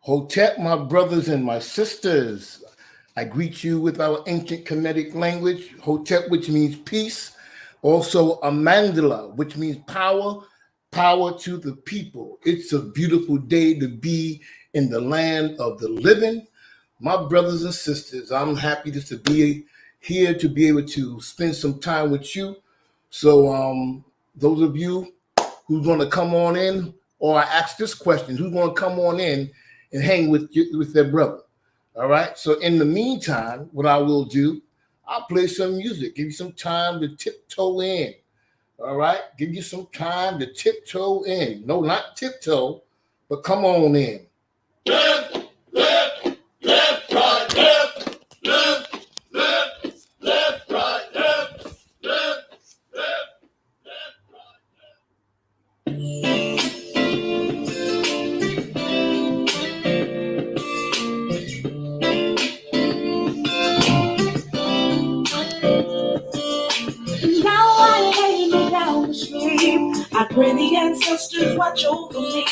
Hotep, my brothers and my sisters, I greet you with our ancient Kemetic language, Hotep, which means peace. Also, Amandala, which means power, power to the people. It's a beautiful day to be in the land of the living. My brothers and sisters, I'm happy just to be here to be able to spend some time with you. So, those of you who's going to come on in, or I ask this question, who's going to come on in and hang with their brother? All right. So in the meantime, what I will do, I'll play some music, give you some time to tiptoe in. All right. Give you some time to tiptoe in. No, not tiptoe, but come on in. Left, left, left, right, left, left, left, left, right, left, left, left, left, right, I pray the ancestors watch over me.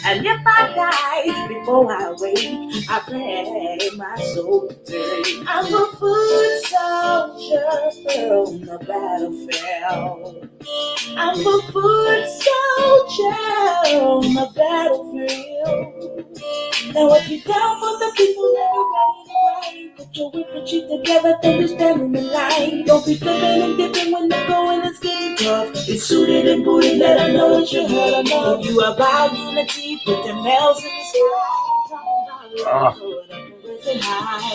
And if I die before I wake, I pray my soul today. I'm a foot soldier on the battlefield. I'm a foot soldier on the battlefield. Now if you're down for the people that are ready to ride, put your whip and cheek together, then you stand in the line. Don't be flipping and dipping when the going is getting tough. It's suited and booted, let them know that you heard enough. If you about unity, put them bells in the sky.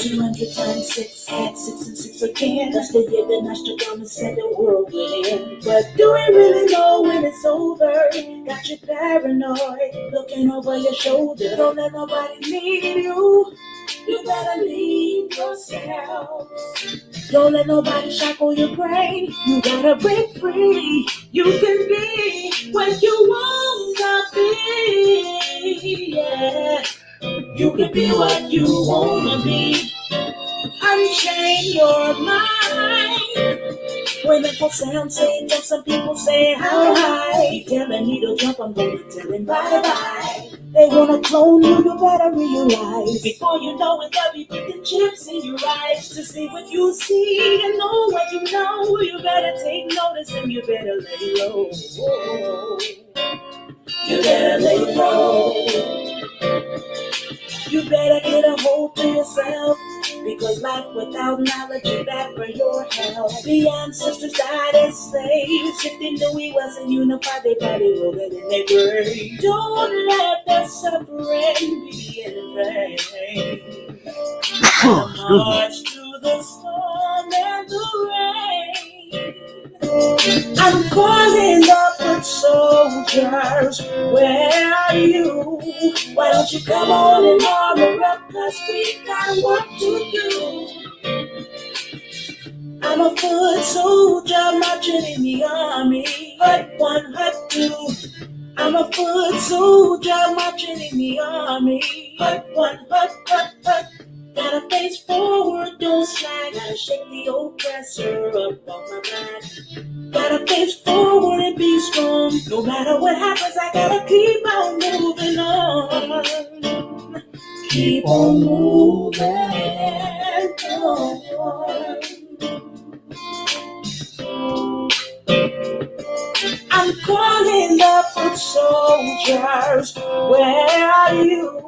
200 times 6, add 6 and 6 again. That's the year that Nostradamus said the world will end. But do we really know when it's over? Got you paranoid, looking over your shoulder. Don't let nobody lead you. You better lead yourself. Don't let nobody shackle your brain. You gotta break free. You can be what you want to be. Yeah. You can be what you wanna be. Unchain your mind. When the sound say jump, some people say how high. You tell a needle jump, I'm gonna tell him bye-bye. They wanna clone you, you better realize. Before you know it, they'll be putting chips in your eyes. To see what you see and know what you know. You better take notice and you better lay low. You better lay low. You better get a hold to yourself, because life without knowledge is bad for your health. The ancestors died as slaves. If they knew he wasn't unified, they probably rolled it in their grave. Don't let that suffering be in vain. March through the storm and the rain. I'm calling up foot soldiers, where are you? Why don't you come on and armor up, cause we got work to do. I'm a foot soldier marching in the army, hut 1, hut 2. I'm a foot soldier marching in the army, hut 1, hut, hut, hut. Gotta face forward, don't slide. Gotta shake the oppressor up on my back. Gotta face forward and be strong. No matter what happens, I gotta keep on moving on. Keep on moving on. I'm calling the foot soldiers, where are you?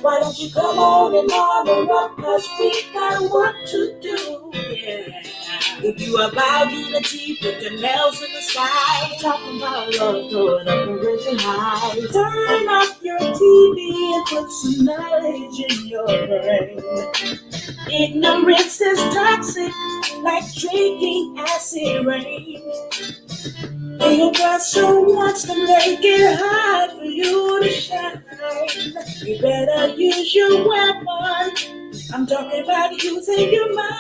Why don't you come on and armor up, cause we got work to do, yeah. If you about unity, put the nails in the sky. Talking about love, throw it up and raise it high. Turn off your TV and put some knowledge in your brain. Ignorance is toxic, like drinking acid rain. The oppressor wants to make it hard for you to shine. You better use your weapon. I'm talking about using your mind.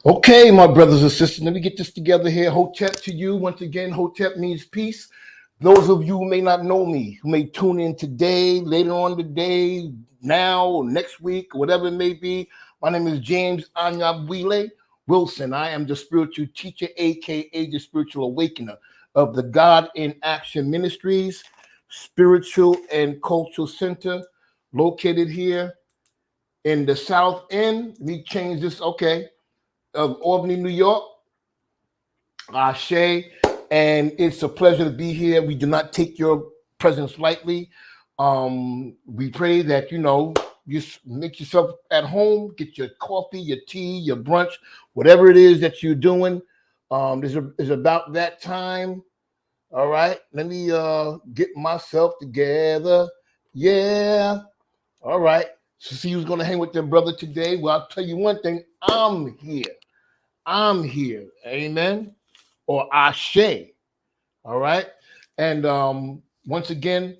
Okay, my brothers and sisters, let me get this together here. Hotep to you. Once again, Hotep means peace. Those of you who may not know me, who may tune in today, later on today, now, or next week, whatever it may be, my name is James Anyabwile Wilson. I am the spiritual teacher, aka the spiritual awakener of the God in Action Ministries, Spiritual and Cultural Center, located here in the South End. We changed this, okay, of Albany, New York. Ashe, and it's a pleasure to be here. We do not take your presence lightly. We pray that you make yourself at home, get your coffee, your tea, your brunch, whatever it is that you're doing. Is about that time. All right, let me get myself together. Yeah. All right. So see who's gonna hang with their brother today. Well, I'll tell you one thing. I'm here. I'm here. Amen. Or Ashe. All right. And once again,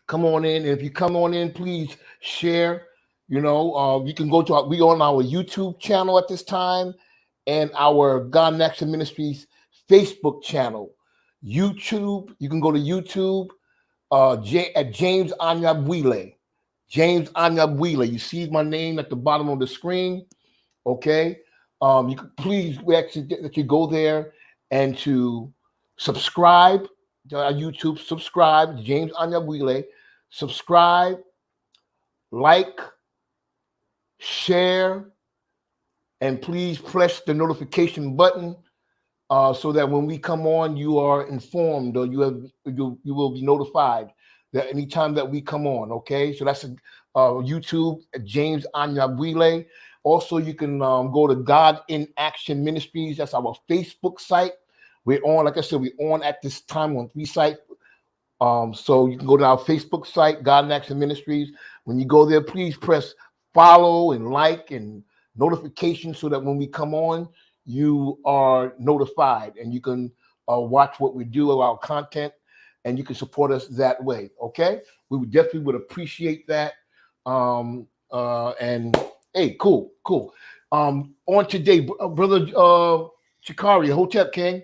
come on in. If you come on in, please share. You can go to we on our YouTube channel at this time and our God in Action Ministries Facebook channel. YouTube, you can go to YouTube at James Anyabwile. James Anyabwile. You see my name at the bottom of the screen. Okay. You can we actually that you go there and to subscribe to our YouTube, subscribe, James Anyabwile, subscribe, like, share, and please press the notification button so that when we come on, you are informed or you will be notified that anytime that we come on. Okay, so that's YouTube, James Anyabwile. Also, you can go to God in Action Ministries. That's our Facebook site. We're on, like I said, we're on at this time on 3 sites. So you can go to our Facebook site, God in Action Ministries. When you go there, please press follow and like and notification so that when we come on, you are notified and you can watch what we do, our content, and you can support us that way. Okay, we would definitely appreciate that. And hey, cool. On today, brother Chikari, Hotep King,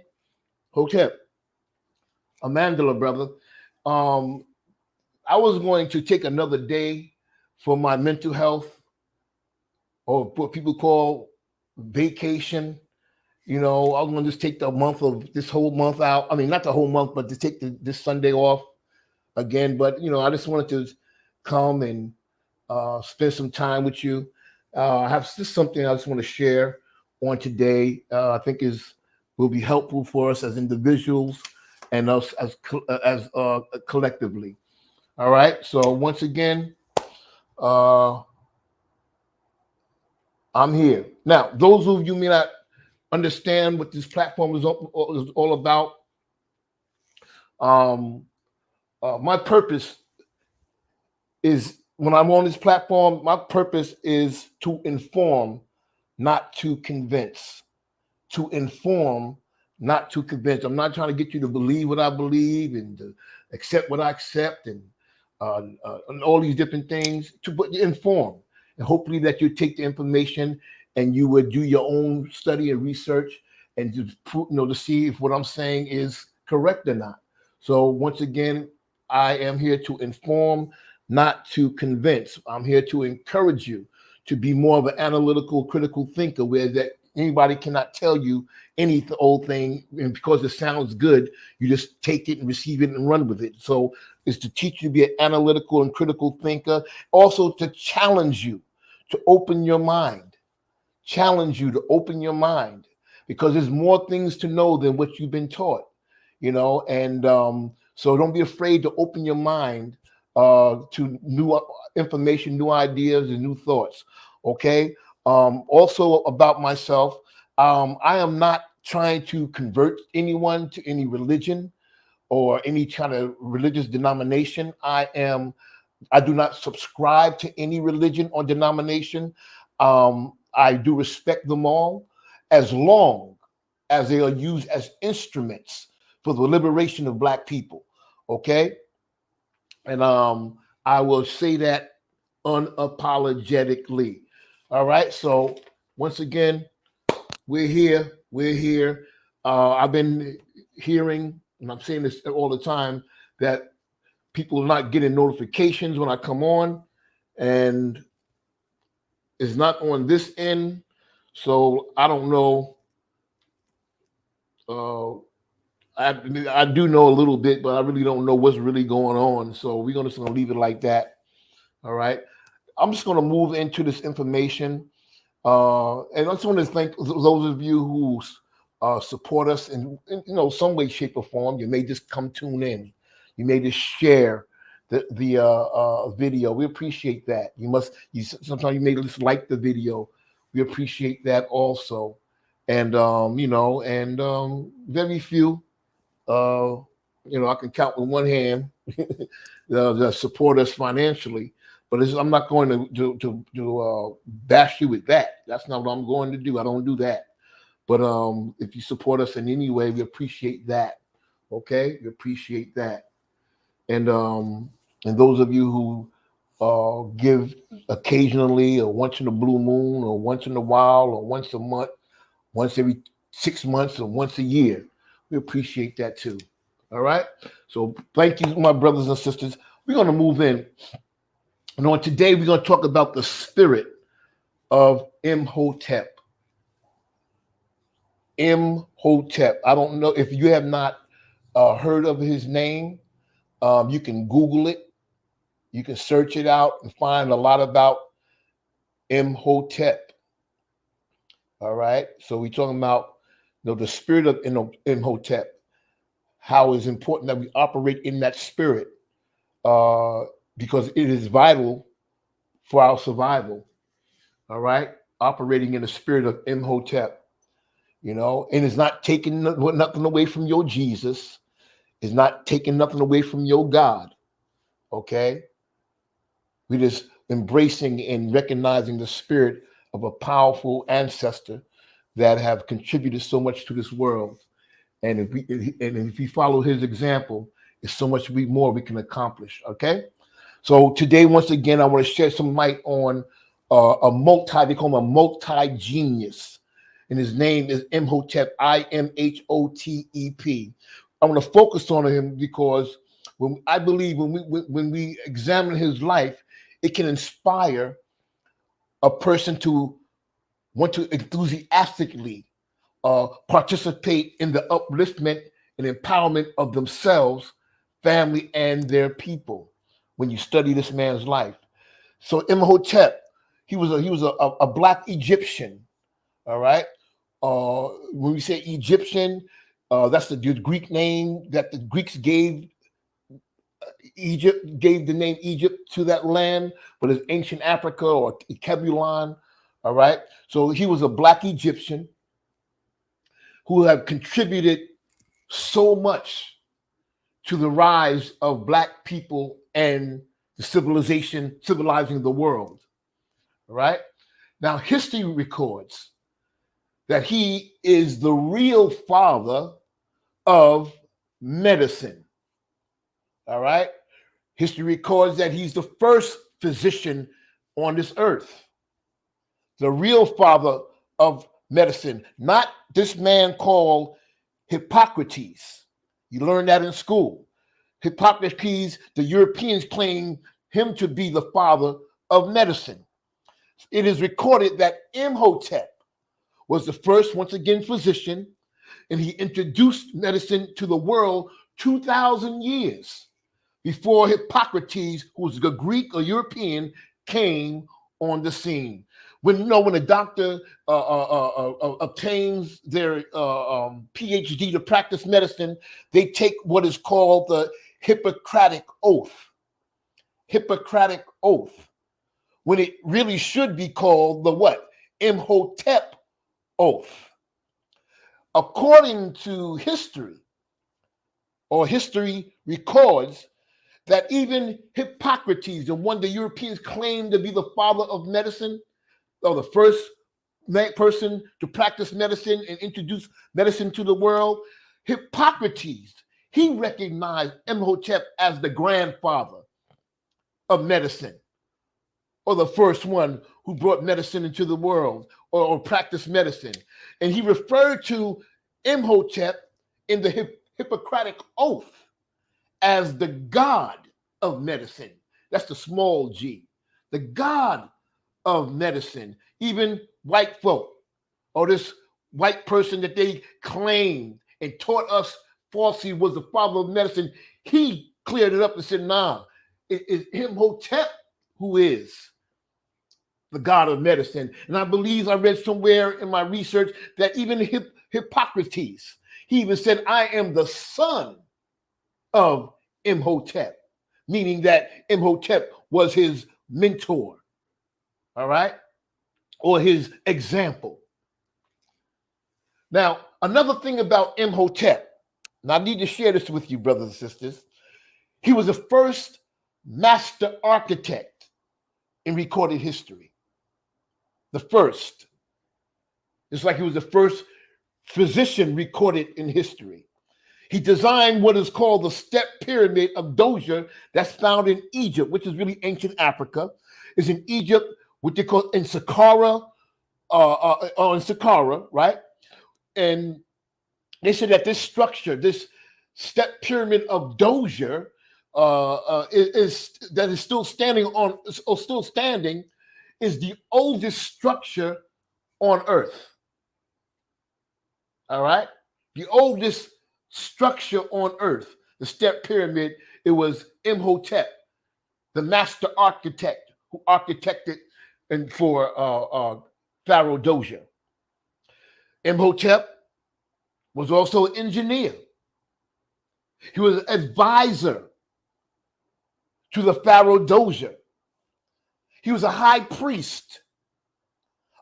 Hotep, Amandala, brother. I was going to take another day for my mental health, or what people call vacation. I was going to just take this whole month out. I mean, not the whole month, but to take this Sunday off again. But I just wanted to come and spend some time with you. I have just something I just want to share on today. I think will be helpful for us as individuals and us as collectively. All right. So once again, I'm here now. Those of you may not understand what this platform is all about. My purpose is, when I'm on this platform, my purpose is to inform, not to convince. To inform, not to convince. I'm not trying to get you to believe what I believe and to accept what I accept and all these different things, to inform. And hopefully that you take the information and you would do your own study and research and to see if what I'm saying is correct or not. So once again, I am here to inform, not to convince. I'm here to encourage you to be more of an analytical, critical thinker, where that anybody cannot tell you any old thing, and because it sounds good, you just take it and receive it and run with it. So it's to teach you to be an analytical and critical thinker, also to challenge you to open your mind, because there's more things to know than what you've been taught, and so don't be afraid to open your mind to new information, new ideas, and new thoughts. Okay. Also about myself, I am not trying to convert anyone to any religion or any kind of religious denomination. I do not subscribe to any religion or denomination. I do respect them all, as long as they are used as instruments for the liberation of Black people. Okay. And I will say that unapologetically. All right. So once again, we're here. I've been hearing and I'm saying this all the time, that people are not getting notifications when I come on, and it's not on this end. So I don't know. Uh, I do know a little bit, but I really don't know what's really going on. So we're just gonna leave it like that. All right. I'm just gonna move into this information. And I just want to thank those of you who support us in some way, shape, or form. You may just come tune in. You may just share the video. We appreciate that. Sometimes you may just like the video. We appreciate that also. And very few. I can count with one hand that support us financially. But I'm not going to bash you with that. That's not what I'm going to do. I don't do that. But if you support us in any way, we appreciate that. Okay, we appreciate that. And those of you who give occasionally, or once in a blue moon, or once in a while, or once a month, once every 6 months, or once a year, we appreciate that too. All right. So thank you, my brothers and sisters. We're going to move in. And on today, we're going to talk about the spirit of Imhotep. Imhotep. I don't know if you have not heard of his name. You can Google it. You can search it out and find a lot about Imhotep. All right. So we're talking about the spirit of Imhotep. How it's important that we operate in that spirit because it is vital for our survival. All right. Operating in the spirit of Imhotep, and it's not taking nothing away from your Jesus. It's not taking nothing away from your God. Okay. We're just embracing and recognizing the spirit of a powerful ancestor that have contributed so much to this world. And if we follow his example, there's so much more we can accomplish. Okay. So today, once again, I want to shed some light on they call him a multi-genius. And his name is Imhotep, Imhotep. I want to focus on him because I believe when we examine his life, it can inspire a person to want to enthusiastically participate in the upliftment and empowerment of themselves, family, and their people. When you study this man's life, so Imhotep, he was a black Egyptian. All right. When we say Egyptian, that's the Greek name that the Greeks gave Egypt, gave the name Egypt to that land, but it's ancient Africa or Kebulon. All right. So he was a black Egyptian who have contributed so much to the rise of black people and the civilizing the world. All right. Now, history records that he is the real father of medicine. All right. History records that he's the first physician on this earth. The real father of medicine, not this man called Hippocrates. You learned that in school. Hippocrates, the Europeans claim him to be the father of medicine. It is recorded that Imhotep was the first, once again, physician, and he introduced medicine to the world 2,000 years before Hippocrates, who was a Greek or European, came on the scene. When a doctor obtains their PhD to practice medicine, they take what is called the Hippocratic Oath. Hippocratic Oath, when it really should be called the what? Imhotep Oath. According to history, or history records, that even Hippocrates, the one the Europeans claimed to be the father of medicine, or the first person to practice medicine and introduce medicine to the world, Hippocrates, he recognized Imhotep as the grandfather of medicine, or the first one who brought medicine into the world, or practiced medicine. And he referred to Imhotep in the Hippocratic oath as the god of medicine. That's the small g. The god of medicine. Even white folk, or this white person that they claimed and taught us falsely was the father of medicine, he cleared it up and said, nah, it is Imhotep who is the god of medicine. And I believe I read somewhere in my research that even Hippocrates, he even said, I am the son of Imhotep, meaning that Imhotep was his mentor, all right, or his example. Now, another thing about Imhotep, and I need to share this with you, brothers and sisters, he was the first master architect in recorded history. The first. It's like he was the first physician recorded in history. He designed what is called the step pyramid of Doja that's found in Egypt, which is really ancient Africa. It's in Egypt, what they call in Saqqara, or in Saqqara, right? And they said that this structure, this step pyramid of Doja, is still standing, is the oldest structure on Earth. All right, the oldest structure on Earth, the step pyramid. It was Imhotep, the master architect, who architected and for Pharaoh Doja. Imhotep was also an engineer. He was an advisor to the Pharaoh Doja. He was a high priest,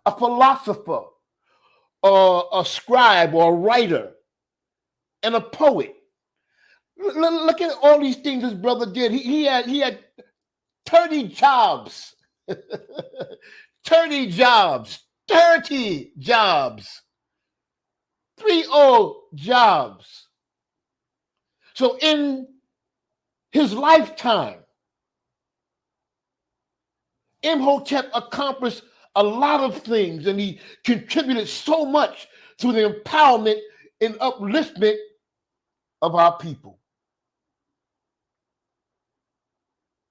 a philosopher, a scribe or a writer, and a poet. Look at all these things his brother did. He had 30 jobs. 30 jobs. 30 jobs. 30 jobs. So in his lifetime, Imhotep accomplished a lot of things, and he contributed so much to the empowerment and upliftment of our people.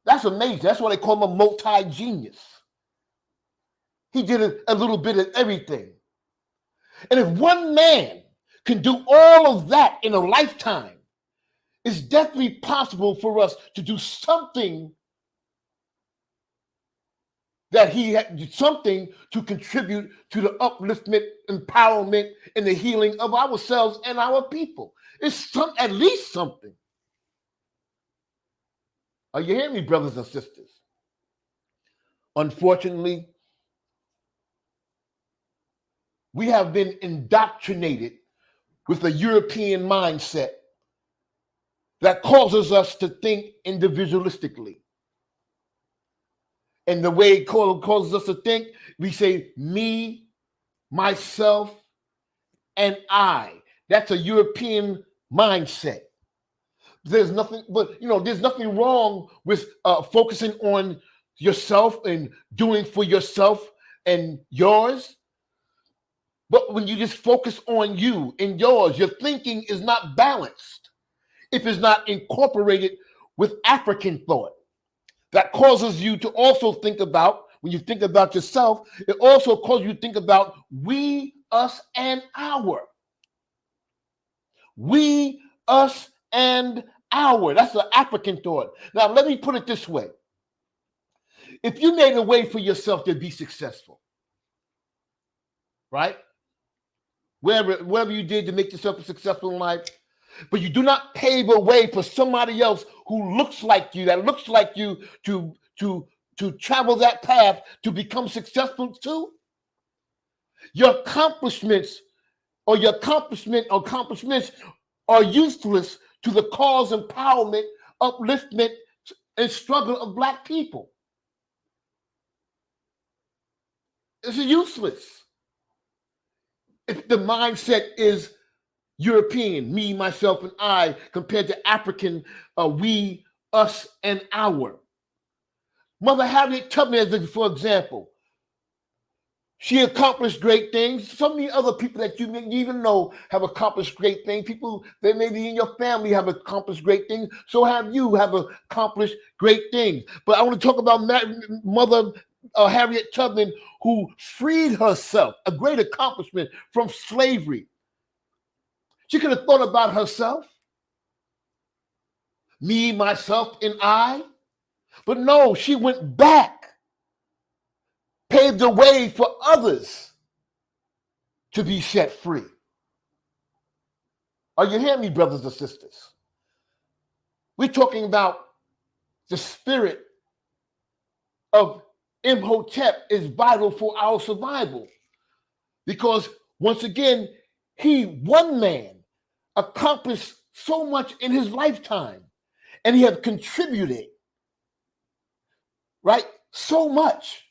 That's amazing. That's why they call him a multi-genius. He did a little bit of everything. And if one man can do all of that in a lifetime, it's definitely possible for us to do something that he had, something to contribute to the upliftment, empowerment, and the healing of ourselves and our people. It's at least something. Are you hearing me, brothers and sisters? Unfortunately, we have been indoctrinated with a European mindset that causes us to think individualistically. And the way it causes us to think, we say me, myself, and I. That's a European mindset. There's nothing, but there's nothing wrong with focusing on yourself and doing for yourself and yours. But when you just focus on you and yours, your thinking is not balanced if it's not incorporated with African thought. That causes you to also think about, when you think about yourself, it also causes you to think about we, us, and our. We, us, and our. That's the African thought. Now, let me put it this way. If you made a way for yourself to be successful, right? Whatever you did to make yourself successful in life, but you do not pave a way for somebody else who looks like you, that looks like you, to travel that path to become successful too, your accomplishments are useless to the cause, empowerment, upliftment, and struggle of Black people. It's useless if the mindset is European, me, myself, and I, compared to African, we, us, and our. Mother Harriet Tubman, for example, She accomplished great things. So many other people that you didn't even know have accomplished great things. People that maybe in your family have accomplished great things. So have you have accomplished great things. But I want to talk about Mother Harriet Tubman, who freed herself, a great accomplishment, from slavery. She could have thought about herself, me, myself, and I. But no, she went back, paved the way for others to be set free. Are you hearing me, brothers and sisters? We're talking about the spirit of Imhotep is vital for our survival. Because once again, one man, accomplished so much in his lifetime, and he have contributed, right, so much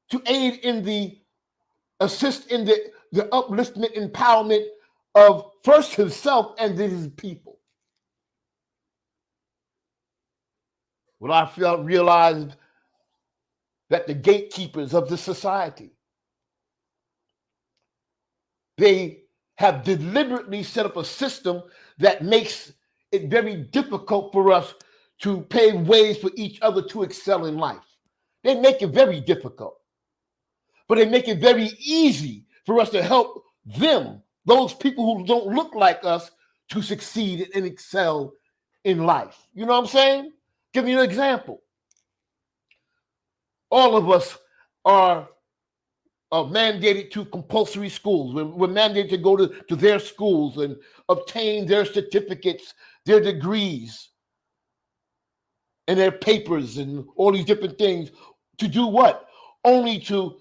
to aid in the assist in the upliftment, empowerment of first himself and then his people. Well, I realized that the gatekeepers of the society, they have deliberately set up a system that makes it very difficult for us to pave ways for each other to excel in life. They make it very difficult, but they make it very easy for us to help them, those people who don't look like us, to succeed and excel in life. You know what I'm saying? Give you an example. All of us are mandated to compulsory schools. We're mandated to go to their schools and obtain their certificates, their degrees, and their papers and all these different things. To do what? Only to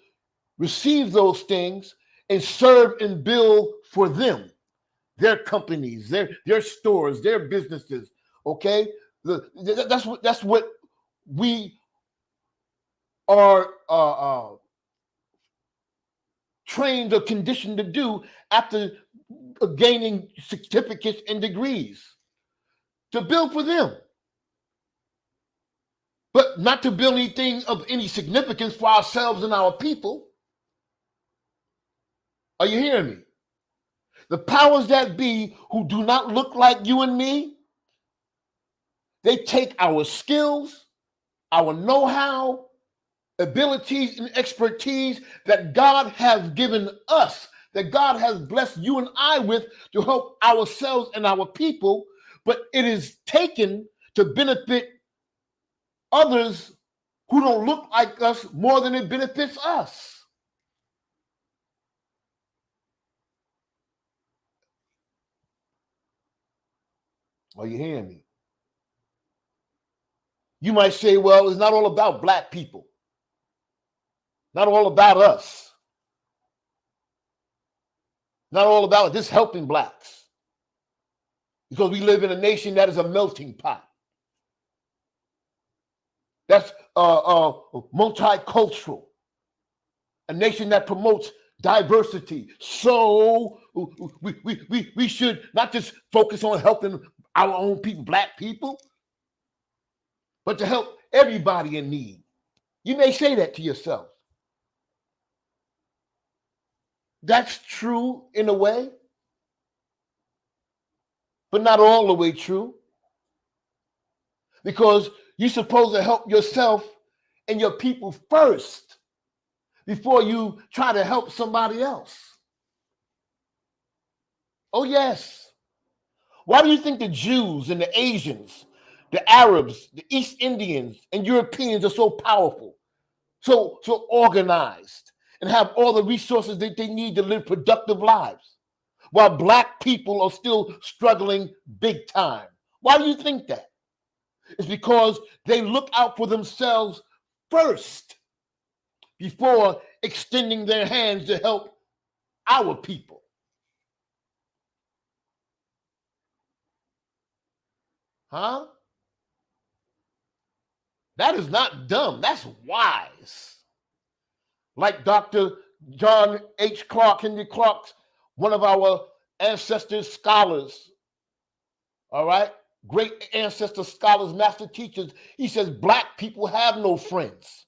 receive those things and serve and build for them, their companies, their stores, their businesses. Okay, that's what we are trained or conditioned to do after gaining certificates and degrees, to build for them, but not to build anything of any significance for ourselves and our people. Are you hearing me? The powers that be, who do not look like you and me, they take our skills, our know-how, abilities, and expertise that God has given us, that God has blessed you and I with, to help ourselves and our people, but it is taken to benefit others who don't look like us more than it benefits us. Are you hearing me? You might say, well, it's not all about black people, not all about us, not all about this helping blacks, because we live in a nation that is a melting pot. That's multicultural, a nation that promotes diversity. So we should not just focus on helping our own people, black people, but to help everybody in need. You may say that to yourself. That's true in a way, but not all the way true. Because you're supposed to help yourself and your people first before you try to help somebody else. Oh, yes. Why do you think the Jews and the Asians, the Arabs, the East Indians, and Europeans are so powerful, so organized, and have all the resources that they need to live productive lives, while black people are still struggling big time? Why do you think that? It's because they look out for themselves first before extending their hands to help our people. Huh? That is not dumb. That's wise. Like Dr. John H. Clark, Henry Clark, one of our ancestors, scholars, all right? Great ancestor scholars, master teachers. He says, black people have no friends.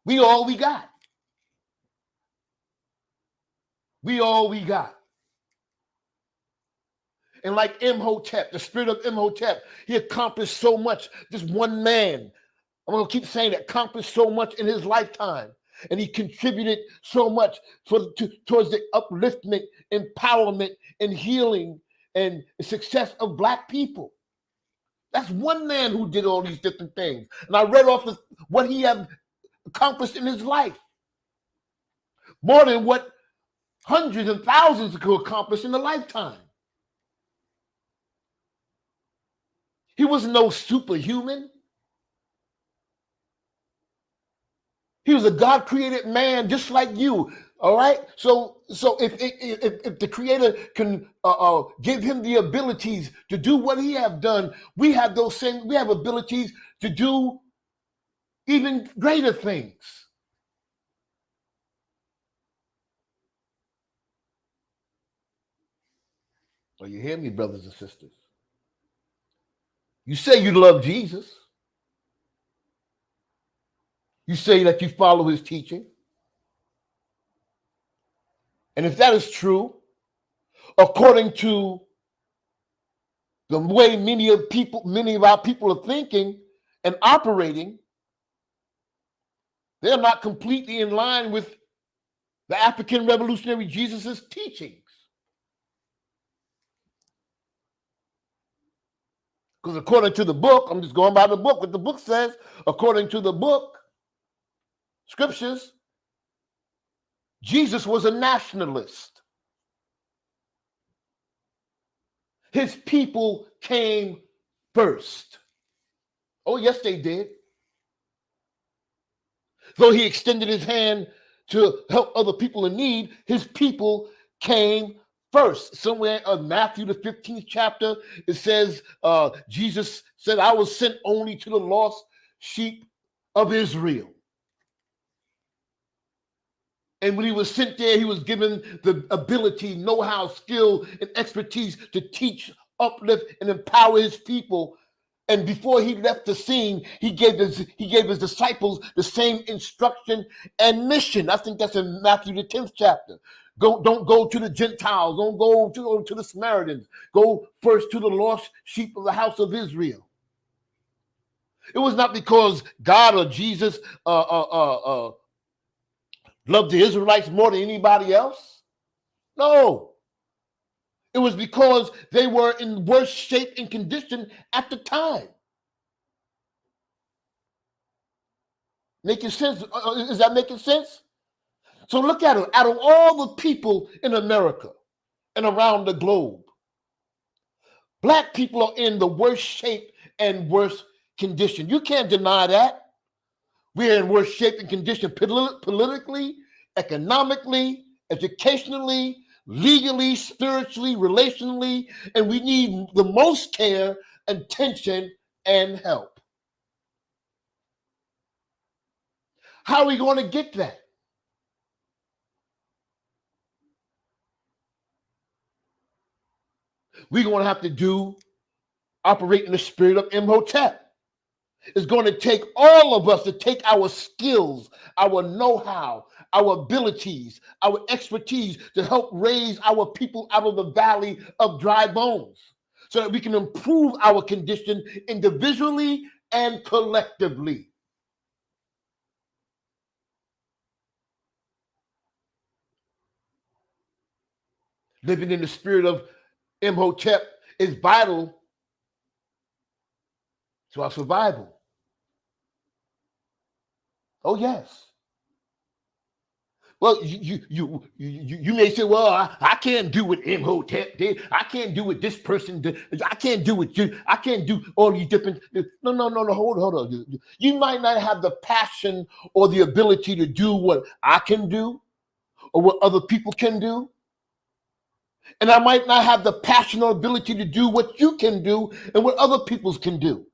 We all we got. We all we got. And like Imhotep, the spirit of Imhotep, he accomplished so much. This one man, I'm going to keep saying that, accomplished so much in his lifetime. And he contributed so much towards the upliftment, empowerment, and healing and success of Black people. That's one man who did all these different things. And I read off what he had accomplished in his life. More than what hundreds and thousands could accomplish in a lifetime. He was no superhuman. He was a God-created man just like you. All right. So if the Creator can give him the abilities to do what he have done, we have abilities to do even greater things. Well, you hear me, brothers and sisters? You say you love Jesus. You say that you follow his teaching. And if that is true, according to the way many of our people are thinking and operating, they're not completely in line with the African revolutionary Jesus' teachings. Because according to the book, I'm just going by the book, what the book says, according to the book, scriptures, Jesus was a nationalist. His people came first. Oh, yes, they did. Though he extended his hand to help other people in need, his people came first. Somewhere in Matthew, the 15th chapter, it says, Jesus said, I was sent only to the lost sheep of Israel. And when he was sent there, he was given the ability, know-how, skill, and expertise to teach, uplift, and empower his people. And before he left the scene, he gave his disciples the same instruction and mission. I think that's in Matthew the 10th chapter. Don't go to the Gentiles. Don't go to the Samaritans. Go first to the lost sheep of the house of Israel. It was not because God or Jesus loved the Israelites more than anybody else. No. It was because they were in worse shape and condition at the time. Making sense? Is that making sense? So look at it. Out of all the people in America and around the globe, Black people are in the worst shape and worst condition. You can't deny that. We're in worse shape and condition politically, economically, educationally, legally, spiritually, relationally, and we need the most care, attention, and help. How are we going to get that? We're going to have to operate in the spirit of Imhotep. It's going to take all of us to take our skills, our know-how, our abilities, our expertise to help raise our people out of the valley of dry bones so that we can improve our condition individually and collectively. Living in the spirit of Imhotep is vital to our survival. Oh, yes. Well, you may say, well, I can't do what Imhotep did. I can't do what this person did. I can't do what you. I can't do all these different. No. Hold on. You might not have the passion or the ability to do what I can do or what other people can do. And I might not have the passion or ability to do what you can do and what other people can do.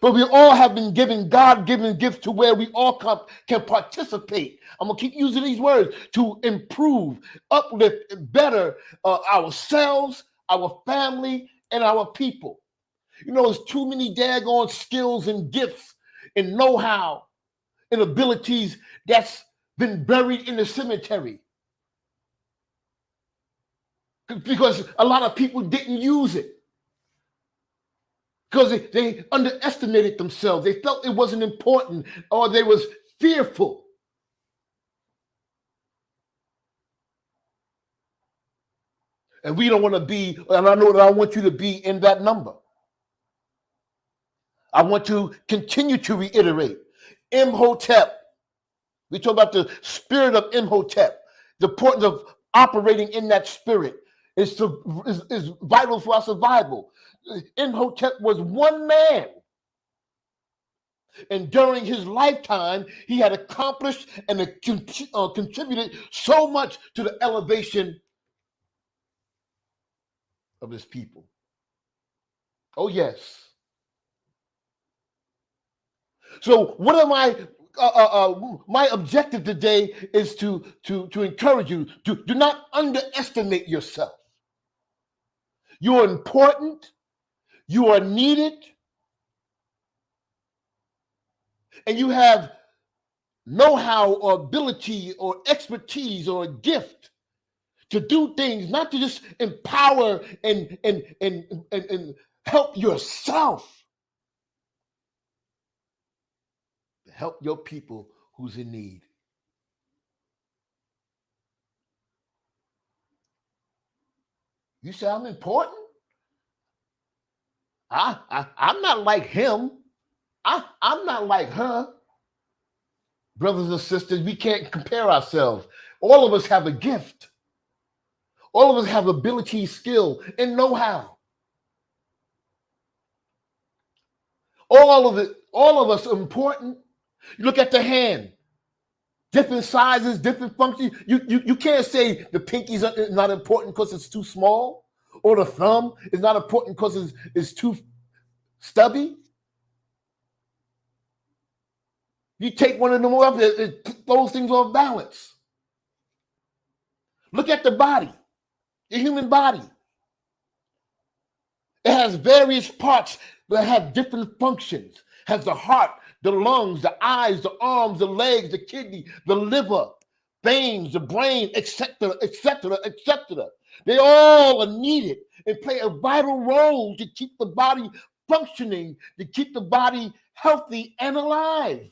But we all have been given God-given gifts to where we all can participate. I'm going to keep using these words to improve, uplift, and better ourselves, our family, and our people. You know, there's too many daggone skills and gifts and know-how and abilities that's been buried in the cemetery. Because a lot of people didn't use it. Because they underestimated themselves. They felt it wasn't important, or they was fearful. And we don't want to be, and I know that I want you to be in that number. I want to continue to reiterate. Imhotep. We talk about the spirit of Imhotep. The importance of operating in that spirit is vital for our survival. Imhotep was one man. And during his lifetime, he had accomplished and contributed so much to the elevation of his people. Oh, yes. So what am I? My objective today is to encourage you to do not underestimate yourself. You are important. You are needed. And you have know-how or ability or expertise or a gift to do things, not to just empower and help yourself, to help your people who's in need. You say I'm important? I'm not like him. I'm not like her. Brothers and sisters, we can't compare ourselves. All of us have a gift. All of us have ability, skill, and know-how. All of us are important. You look at the hand, different sizes, different functions. You can't say the pinky's not important because it's too small, or the thumb is not important because it's too stubby. You take one of them off, it throws things off balance. Look at the body, the human body. It has various parts that have different functions. Has the heart, the lungs, the eyes, the arms, the legs, the kidney, the liver, veins, the brain, etc., etc., etc. They all are needed and play a vital role to keep the body functioning, to keep the body healthy and alive.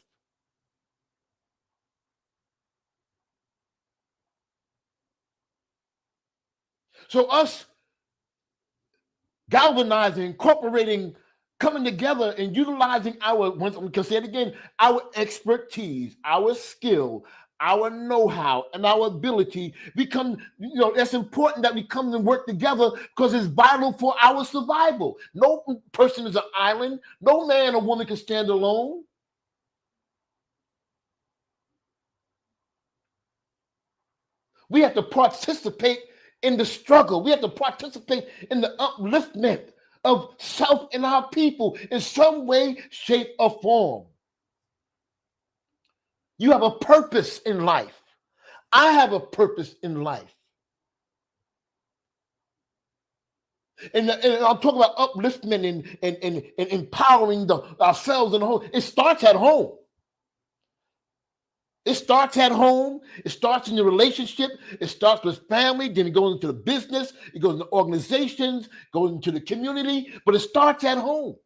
So us galvanizing, incorporating, coming together and utilizing once I'm gonna say it again, our expertise, our skill, our know-how, and our ability become, that's important that we come and work together because it's vital for our survival. No person is an island. No man or woman can stand alone. We have to participate in the struggle. We have to participate in the upliftment of self and our people in some way, shape, or form. You have a purpose in life. I have a purpose in life. And I'm talking about upliftment and empowering ourselves and the whole. It starts at home. It starts at home. It starts in the relationship. It starts with family. Then it goes into the business. It goes into organizations, goes into the community. But it starts at home.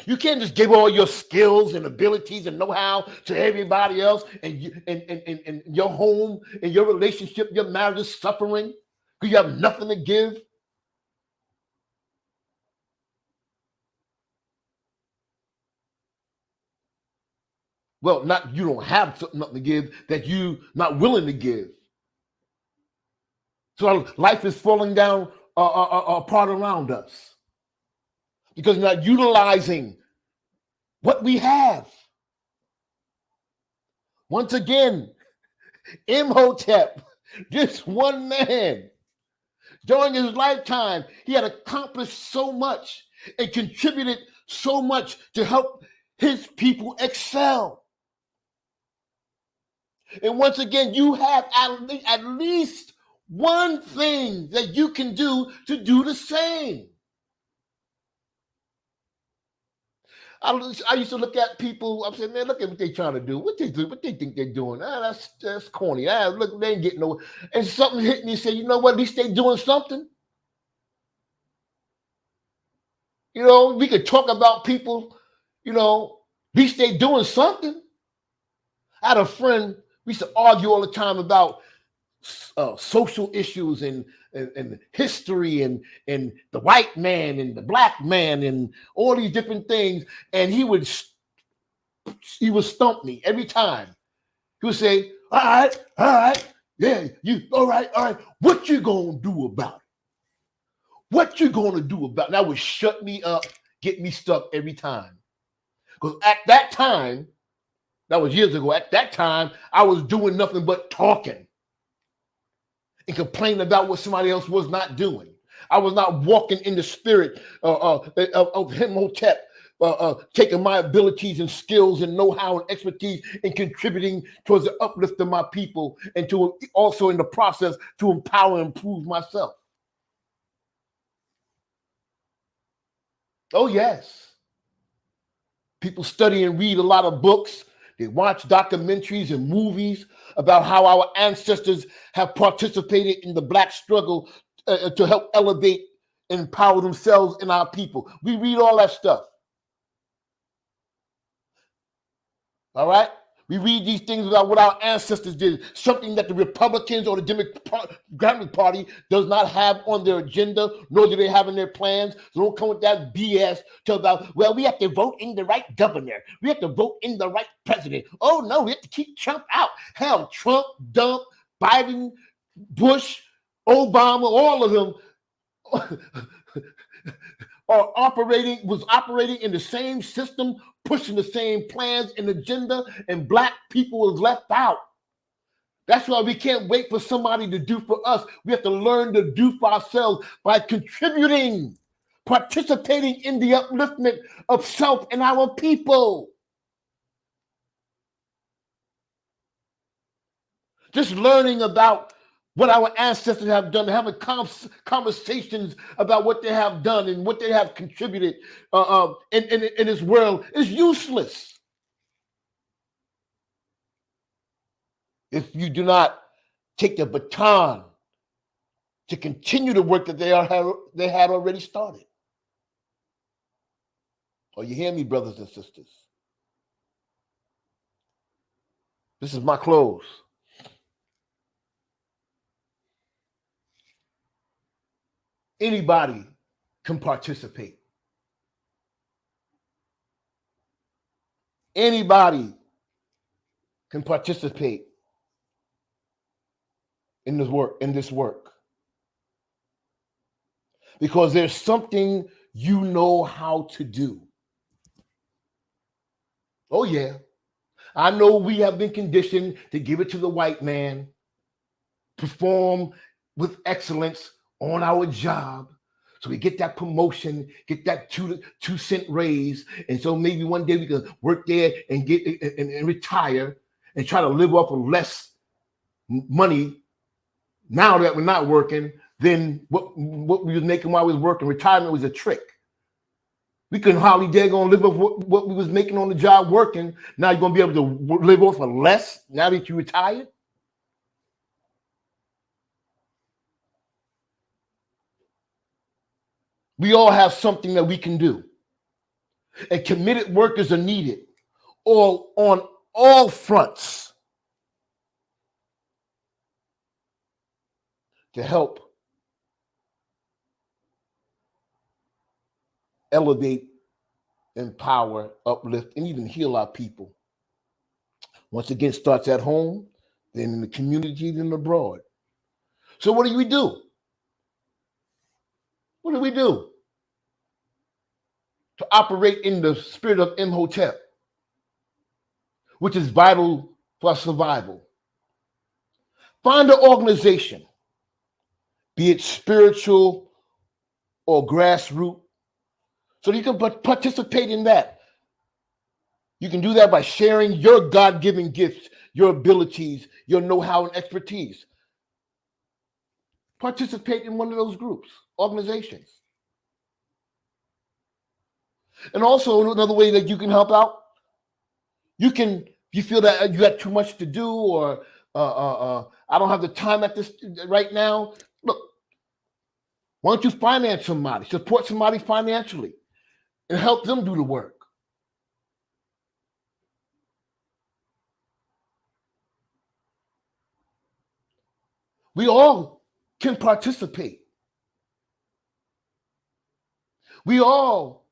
You can't just give all your skills and abilities and know-how to everybody else, and your home and your relationship, your marriage is suffering because you have nothing to give. Well, not you don't have nothing to give that you not willing to give. So life is falling down apart around us because we're not utilizing what we have. Once again, Imhotep, this one man, during his lifetime, he had accomplished so much and contributed so much to help his people excel. And once again, you have at least one thing that you can do to do the same. I used to look at people. I'm saying, man, look at what they trying to do. What they do? What they think they're doing? That's corny. Look, they ain't getting no. And something hit me and said, you know what? At least they doing something. You know, we could talk about people. You know, at least they doing something. I had a friend. We used to argue all the time about social issues and history and the white man and the black man and all these different things. And he would stump me every time. He would say, all right, yeah, you, all right. What you gonna do about it? What you gonna do about it? That would shut me up, get me stuck every time. Because at that time, that was years ago, at that time, I was doing nothing but talking and complaining about what somebody else was not doing. I was not walking in the spirit of Imhotep, taking my abilities and skills and know-how and expertise and contributing towards the uplift of my people and to also in the process to empower and improve myself. Oh, yes. People study and read a lot of books. They watch documentaries and movies about how our ancestors have participated in the Black struggle to help elevate and empower themselves and our people. We read all that stuff. All right? We read these things about what our ancestors did, something that the Republicans or the Democratic Party does not have on their agenda, nor do they have in their plans. So don't come with that BS to about, well, we have to vote in the right governor. We have to vote in the right president. Oh, no, we have to keep Trump out. Hell, Trump, Dump, Biden, Bush, Obama, all of them was operating in the same system, pushing the same plans and agenda, and Black people was left out. That's why we can't wait for somebody to do for us. We have to learn to do for ourselves by contributing, participating in the upliftment of self and our people. Just learning about what our ancestors have done, having conversations about what they have done and what they have contributed in this world is useless if you do not take the baton to continue the work that they had already started. Oh, you hear me, brothers and sisters? This is my close. Anybody can participate. Anybody can participate in this work. Because there's something you know how to do. Oh, yeah. I know we have been conditioned to give it to the white man, perform with excellence on our job. So we get that promotion, get that 2-cent raise. And so maybe one day we can work there and get and retire and try to live off of less money now that we're not working than what we was making while we was working. Retirement was a trick. We couldn't hardly dare gonna live off what we was making on the job working. Now you're gonna be able to live off of less now that you retired. We all have something that we can do. And committed workers are needed on all fronts to help elevate, empower, uplift, and even heal our people. Once again, it starts at home, then in the community, then abroad. So what do we do? What do we do to operate in the spirit of Imhotep, which is vital for our survival? Find an organization, be it spiritual or grassroots, so you can participate in that. You can do that by sharing your God-given gifts, your abilities, your know-how and expertise. Participate in one of those groups, organizations. And also another way that you can help out, if you feel that you got too much to do, or I don't have the time at this right now. Look, why don't you finance somebody, support somebody financially, and help them do the work? We all can participate. We all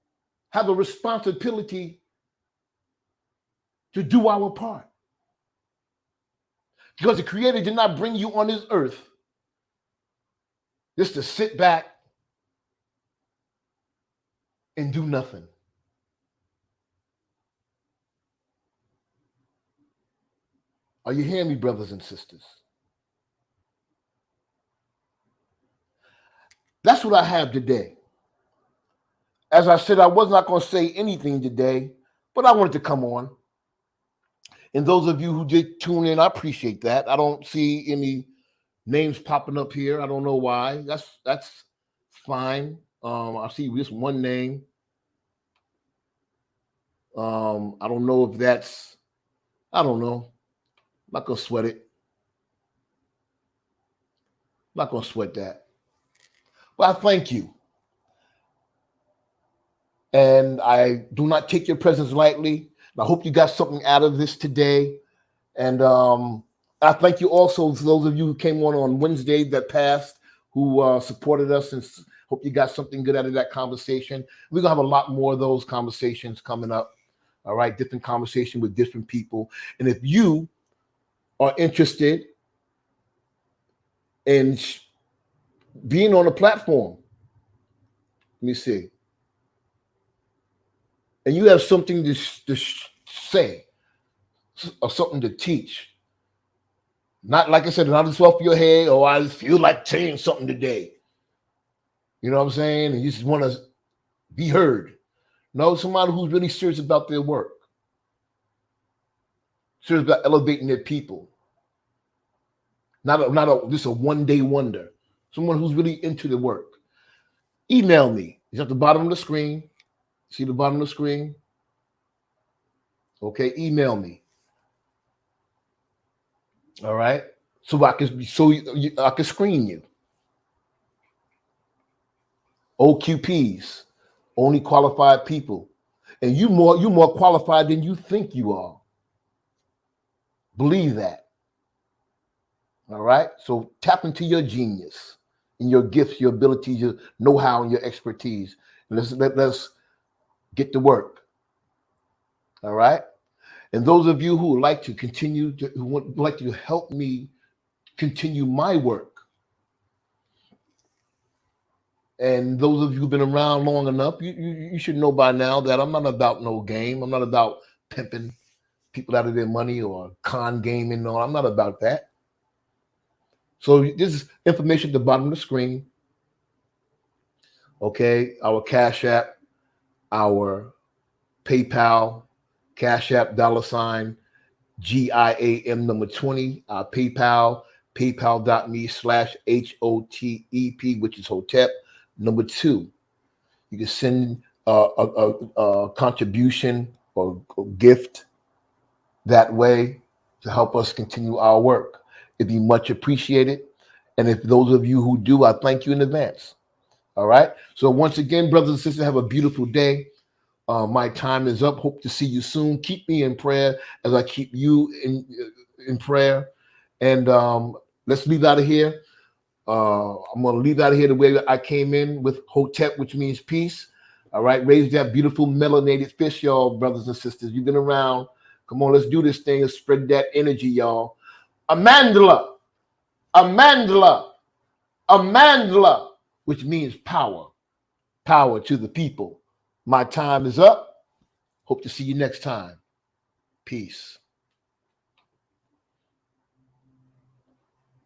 have a responsibility to do our part. Because the Creator did not bring you on this earth just to sit back and do nothing. Are you hearing me, brothers and sisters? That's what I have today. As I said, I was not going to say anything today, but I wanted to come on. And those of you who did tune in, I appreciate that. I don't see any names popping up here. I don't know why. That's fine. I see just one name. I don't know if that's, I don't know. I'm not going to sweat it. I'm not going to sweat that. But I thank you. And I do not take your presence lightly. I hope you got something out of this today. And I thank you also for those of you who came on Wednesday that passed, who supported us, and hope you got something good out of that conversation. We're going to have a lot more of those conversations coming up. All right, different conversation with different people. And if you are interested in being on a platform, let me see, and you have something to say or something to teach, not like I said, not just off your head, or I feel like saying something today. You know what I'm saying? And you just want to be heard. No, somebody who's really serious about their work, serious about elevating their people. Not just a one-day wonder. Someone who's really into the work. Email me. It's at the bottom of the screen. See the bottom of the screen? Okay, email me. All right, so I can screen you. OQPs, only qualified people, and you're more qualified than you think you are. Believe that. All right, so tap into your genius and your gifts, your abilities, your know-how, and your expertise. Let's get to work. All right, and those of you who would like to continue who would like to help me continue my work, and those of you who've been around long enough, you should know by now that I'm not about no game. I'm not about pimping people out of their money or con gaming. No, I'm not about that. So this is information at the bottom of the screen. Okay, our Cash App, our PayPal, Cash App $ GIAM number 20, our PayPal, paypal.me/HOTEP, which is Hotep. Number 2, you can send a contribution or gift that way to help us continue our work. It'd be much appreciated. And if those of you who do, I thank you in advance. All right. So once again, brothers and sisters, have a beautiful day. My time is up. Hope to see you soon. Keep me in prayer as I keep you in prayer. And let's leave out of here. I'm going to leave out of here the way that I came in, with Hotep, which means peace. All right. Raise that beautiful melanated fish, y'all, brothers and sisters. You've been around. Come on, let's do this thing and spread that energy, y'all. Amandla, Amandla, Amandla, which means power. Power to the people. My time is up. Hope to see you next time. Peace.